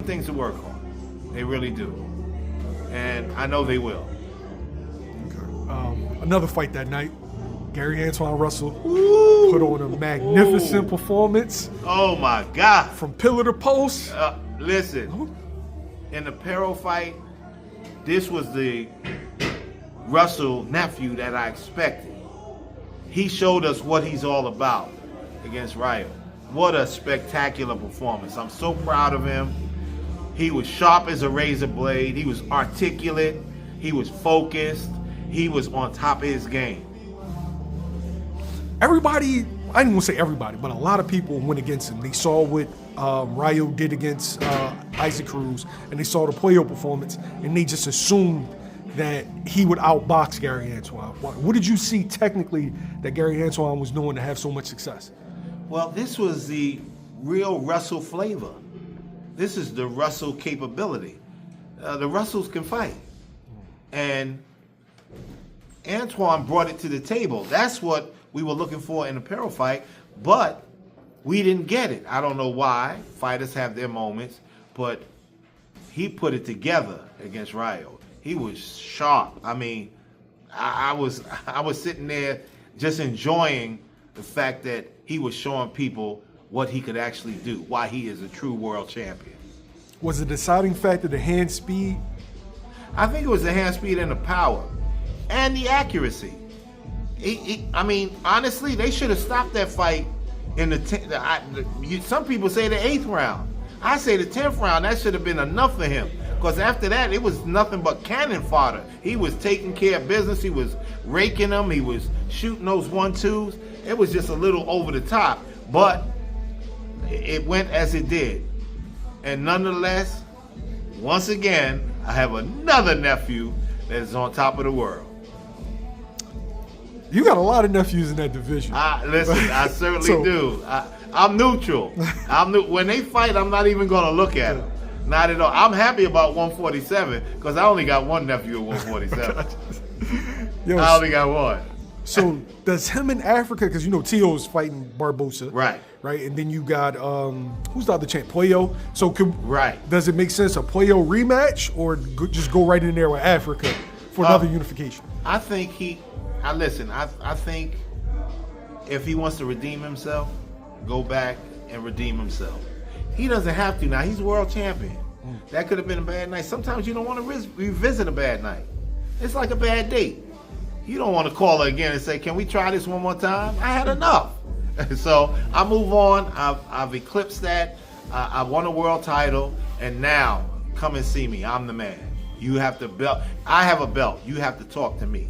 things to work on. They really do. And I know they will. Okay. Another fight that night. Gary Antuanne Russell put on a magnificent performance. Oh, my God. From pillar to post. Listen, in the Perro fight, this was the Russell nephew that I expected. He showed us what he's all about against Rayo. What a spectacular performance. I'm so proud of him. He was sharp as a razor blade. He was articulate. He was focused. He was on top of his game. Everybody, I didn't want to say everybody, but a lot of people went against him. They saw what Rayo did against Isaac Cruz, and they saw the Puello performance, and they just assumed that he would outbox Gary Antuanne. What did you see technically that Gary Antuanne was doing to have so much success? Well, this was the real Russell flavor. This is the Russell capability. The Russells can fight. And Antuanne brought it to the table. That's what we were looking for in the Perro fight, but we didn't get it. I don't know why. Fighters have their moments, but he put it together against Rayo. He was sharp. I mean, I was sitting there just enjoying the fact that he was showing people what he could actually do, why he is a true world champion. Was the deciding factor the hand speed? I think it was the hand speed and the power and the accuracy. I mean, honestly, they should have stopped that fight in some people say the 8th round. I say the 10th round. That should have been enough for him. Because after that, it was nothing but cannon fodder. He was taking care of business. He was raking them. He was shooting those 1-2s. It was just a little over the top. But it went as it did. And nonetheless, once again, I have another nephew that is on top of the world. You got a lot of nephews in that division. Listen, I certainly do. I'm neutral. When they fight, I'm not even going to look at them. Not at all. I'm happy about 147 because I only got one nephew at 147. I only got one. So does him in Africa, because you know Tio is fighting Barbosa. Right. Right. And then you got, who's the other champ? Puello. So right. Does it make sense a Puello rematch or just go right in there with Africa for another unification? I think I think if he wants to redeem himself, go back and redeem himself. He doesn't have to now. He's world champion. That could have been a bad night. Sometimes you don't want to revisit a bad night. It's like a bad date. You don't want to call her again and say, can we try this one more time? I had enough. So I move on. I've eclipsed that. I won a world title. And now, come and see me. I'm the man. You have to belt. I have a belt. You have to talk to me.